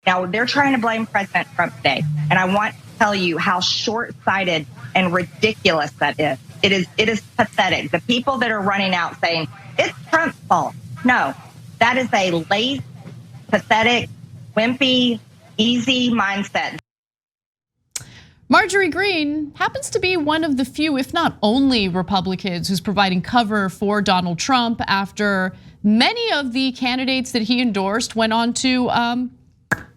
Now, they're trying to blame President Trump today, and I want to tell you how short-sighted and ridiculous that is. It is pathetic. The people that are running out saying, it's Trump's fault. No, that is a lazy, pathetic, wimpy, easy mindset. Marjorie Greene happens to be one of the few, if not only, Republicans who's providing cover for Donald Trump after many of the candidates that he endorsed went on to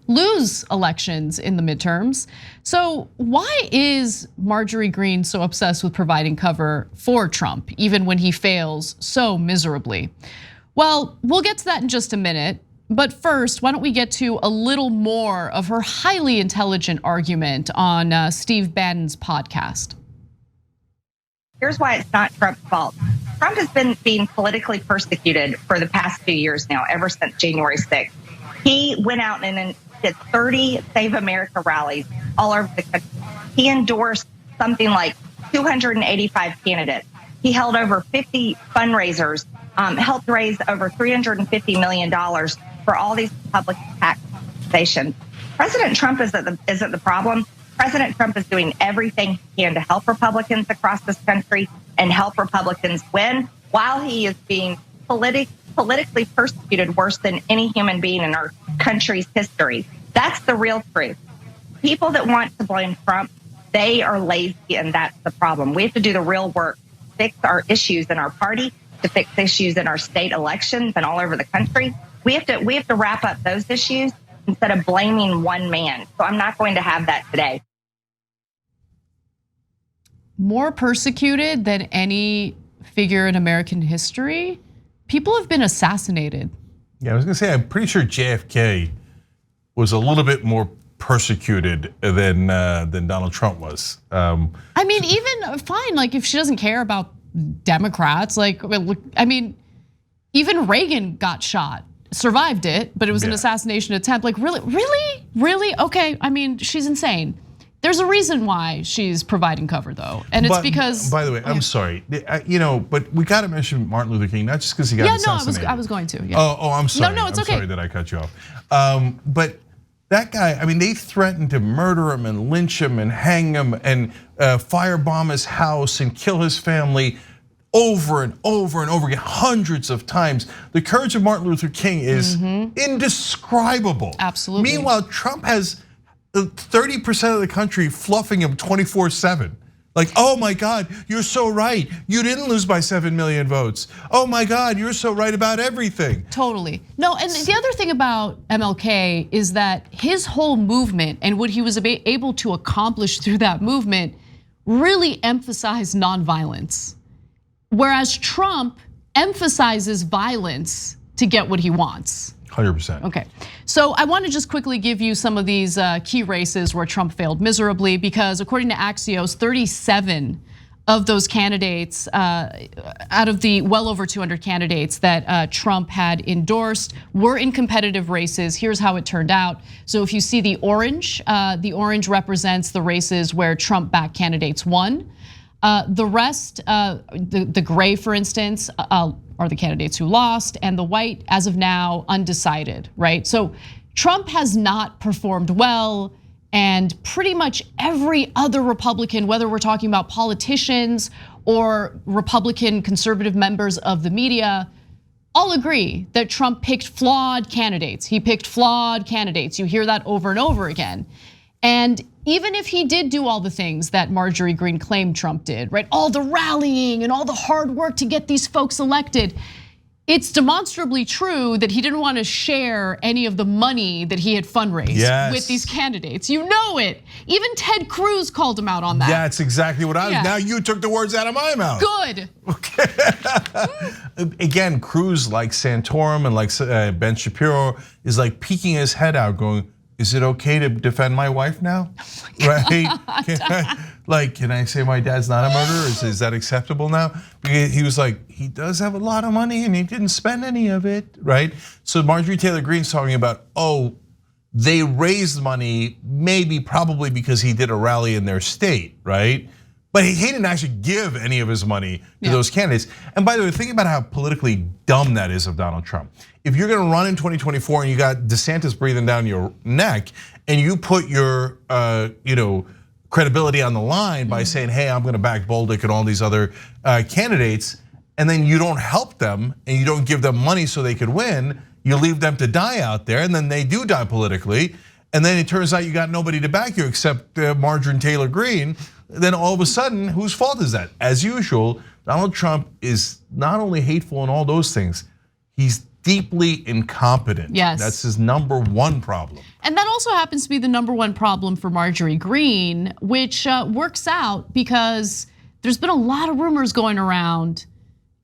lose elections in the midterms. So why is Marjorie Greene so obsessed with providing cover for Trump, even when he fails so miserably? Well, we'll get to that in just a minute. But first, why don't we get to a little more of her highly intelligent argument on Steve Bannon's podcast. Here's why it's not Trump's fault. Trump has been being politically persecuted for the past 2 years now, ever since January 6th. He went out and did 30 Save America rallies all over the country. He endorsed something like 285 candidates. He held over 50 fundraisers, helped raise over $350 million for all these public taxation. President Trump isn't the problem. President Trump is doing everything he can to help Republicans across this country and help Republicans win while he is being politically persecuted worse than any human being in our country's history. That's the real truth. People that want to blame Trump, they are lazy, and that's the problem. We have to do the real work, fix our issues in our party, to fix issues in our state elections and all over the country. We have to wrap up those issues instead of blaming one man. So I'm not going to have that today. More persecuted than any figure in American history? People have been assassinated. Yeah, I was gonna say, I'm pretty sure JFK was a little bit more persecuted than Donald Trump was. I mean, even fine, like if she doesn't care about Democrats, like, I mean, even Reagan got shot, survived it, but it was an assassination attempt. Like, really? Okay, I mean, she's insane. There's a reason why she's providing cover, though, and it's because. By the way, I'm sorry, but we got to mention Martin Luther King, not just because he got assassinated. I was going to. Yeah. Oh, I'm sorry. No, it's okay. I'm sorry that I cut you off. But that guy, I mean, they threatened to murder him and lynch him and hang him and firebomb his house and kill his family over and over and over again, hundreds of times. The courage of Martin Luther King is indescribable. Absolutely. Meanwhile, Trump has 30% of the country fluffing him 24/7. Like, oh my God, you're so right. You didn't lose by 7 million votes. Oh my God, you're so right about everything. Totally. No, and the other thing about MLK is that his whole movement and what he was able to accomplish through that movement really emphasized nonviolence. Whereas Trump emphasizes violence to get what he wants. 100%. Okay, so I want to just quickly give you some of these key races where Trump failed miserably, because according to Axios, 37 of those candidates, out of the well over 200 candidates that Trump had endorsed, were in competitive races. Here's how it turned out. So if you see the orange represents the races where Trump-backed candidates won. The rest, the gray, for instance, are the candidates who lost, and the white, as of now, undecided, right? So Trump has not performed well, and pretty much every other Republican, whether we're talking about politicians or Republican conservative members of the media, all agree that Trump picked flawed candidates. He picked flawed candidates. You hear that over and over again. And even if he did do all the things that Marjorie Greene claimed Trump did, right? All the rallying and all the hard work to get these folks elected, it's demonstrably true that he didn't want to share any of the money that he had fundraised with these candidates. You know it. Even Ted Cruz called him out on that. Yeah, that's exactly what I was. Now you took the words out of my mouth. Good. Okay. Again, Cruz, like Santorum and like Ben Shapiro, is like peeking his head out going, is it okay to defend my wife now? Oh right? Can I say my dad's not a murderer? Is that acceptable now? Because he was like, he does have a lot of money and he didn't spend any of it, right? So Marjorie Taylor Greene's talking about, they raised money, probably because he did a rally in their state, right? But he didn't actually give any of his money to those candidates. And by the way, think about how politically dumb that is of Donald Trump. If you're gonna run in 2024 and you got DeSantis breathing down your neck, and you put your credibility on the line by saying, hey, I'm gonna back Bolduc and all these other candidates, and then you don't help them and you don't give them money so they could win, you leave them to die out there, and then they do die politically, and then it turns out you got nobody to back you except Marjorie Taylor Greene, then all of a sudden, whose fault is that? As usual, Donald Trump is not only hateful and all those things, he's deeply incompetent. Yes. That's his #1 problem. And that also happens to be the #1 problem for Marjorie Greene, which works out because there's been a lot of rumors going around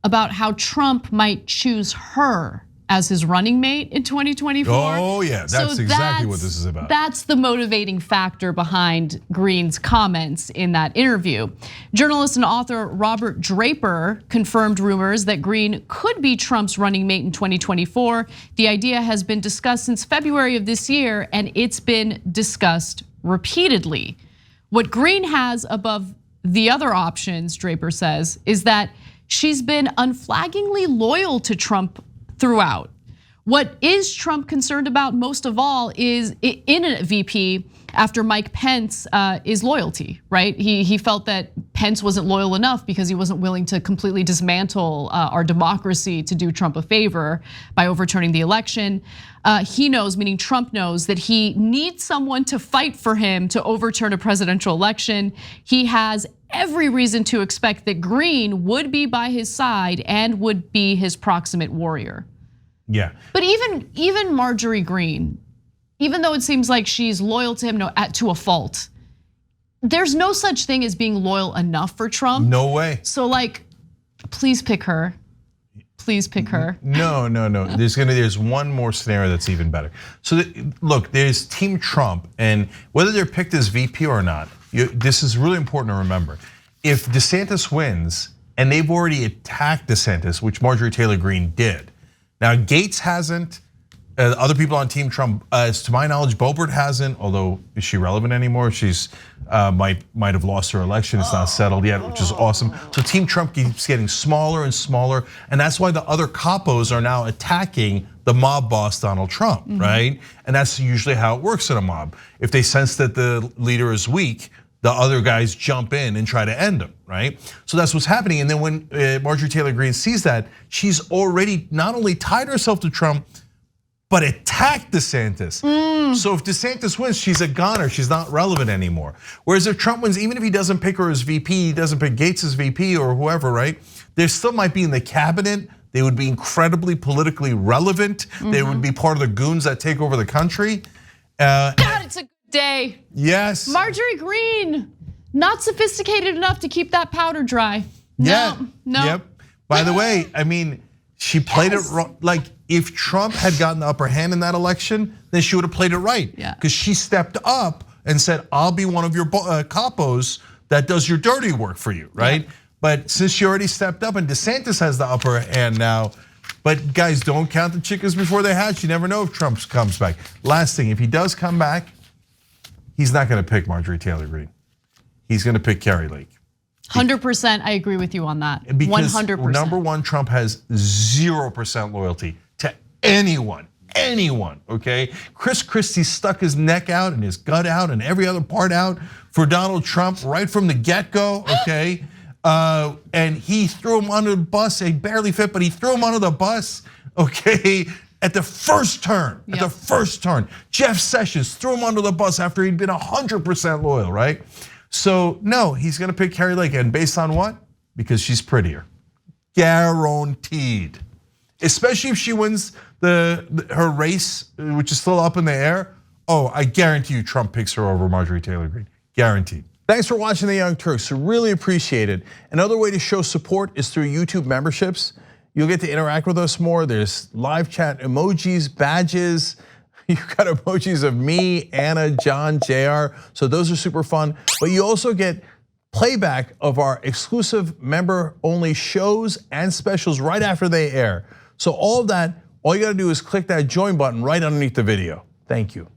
about how Trump might choose her as his running mate in 2024. Oh yeah, that's exactly what this is about. That's the motivating factor behind Greene's comments in that interview. Journalist and author Robert Draper confirmed rumors that Greene could be Trump's running mate in 2024. The idea has been discussed since February of this year, and it's been discussed repeatedly. What Greene has above the other options, Draper says, is that she's been unflaggingly loyal to Trump throughout. What is Trump concerned about most of all is in a VP after Mike Pence is loyalty, right? He felt that Pence wasn't loyal enough because he wasn't willing to completely dismantle our democracy to do Trump a favor by overturning the election. He knows, meaning Trump knows, that he needs someone to fight for him to overturn a presidential election. He has every reason to expect that Greene would be by his side and would be his proximate warrior. Yeah. But even Marjorie Greene, even though it seems like she's loyal to him to a fault, there's no such thing as being loyal enough for Trump. No way. So please pick her. Please pick her. No. There's one more scenario that's even better. So look, there's Team Trump, and whether they're picked as VP or not, this is really important to remember. If DeSantis wins, and they've already attacked DeSantis, which Marjorie Taylor Greene did. Now Gates hasn't, other people on Team Trump, as to my knowledge, Boebert hasn't, although is she relevant anymore? She's might have lost her election, it's not settled yet, which is awesome. So Team Trump keeps getting smaller and smaller, and that's why the other capos are now attacking the mob boss, Donald Trump, right? And that's usually how it works in a mob. If they sense that the leader is weak, the other guys jump in and try to end him, right? So that's what's happening. And then when Marjorie Taylor Greene sees that, she's already not only tied herself to Trump, but attacked DeSantis. So if DeSantis wins, she's a goner, she's not relevant anymore. Whereas if Trump wins, even if he doesn't pick her as VP, he doesn't pick Gates as VP or whoever, right? They still might be in the cabinet. They would be incredibly politically relevant. They would be part of the goons that take over the country. God, it's a day. Yes. Marjorie Greene, not sophisticated enough to keep that powder dry. No. Yep. By the way, I mean, she played it wrong. Like if Trump had gotten the upper hand in that election, then she would have played it right. Yeah. Because she stepped up and said, I'll be one of your capos that does your dirty work for you, right? Yeah. But since she already stepped up and DeSantis has the upper hand now, but guys, don't count the chickens before they hatch. You never know if Trump comes back. Last thing, if he does come back, he's not gonna pick Marjorie Taylor Greene. He's gonna pick Carrie Lake. 100%, I agree with you on that. 100%. Number one, Trump has 0% loyalty to anyone, okay? Chris Christie stuck his neck out and his gut out and every other part out for Donald Trump right from the get-go, okay? And he threw him under the bus. He barely fit, but he threw him under the bus, okay? At the first turn, Jeff Sessions threw him under the bus after he'd been 100% loyal, right? So no, he's gonna pick Carrie Lake, and based on what? Because she's prettier, guaranteed. Especially if she wins her race, which is still up in the air. Oh, I guarantee you Trump picks her over Marjorie Taylor Greene, guaranteed. Thanks for watching The Young Turks, really appreciate it. Another way to show support is through YouTube memberships. You'll get to interact with us more. There's live chat emojis, badges. You've got emojis of me, Anna, John, JR. So those are super fun. But you also get playback of our exclusive member-only shows and specials right after they air. So all of that, all you gotta do is click that join button right underneath the video. Thank you.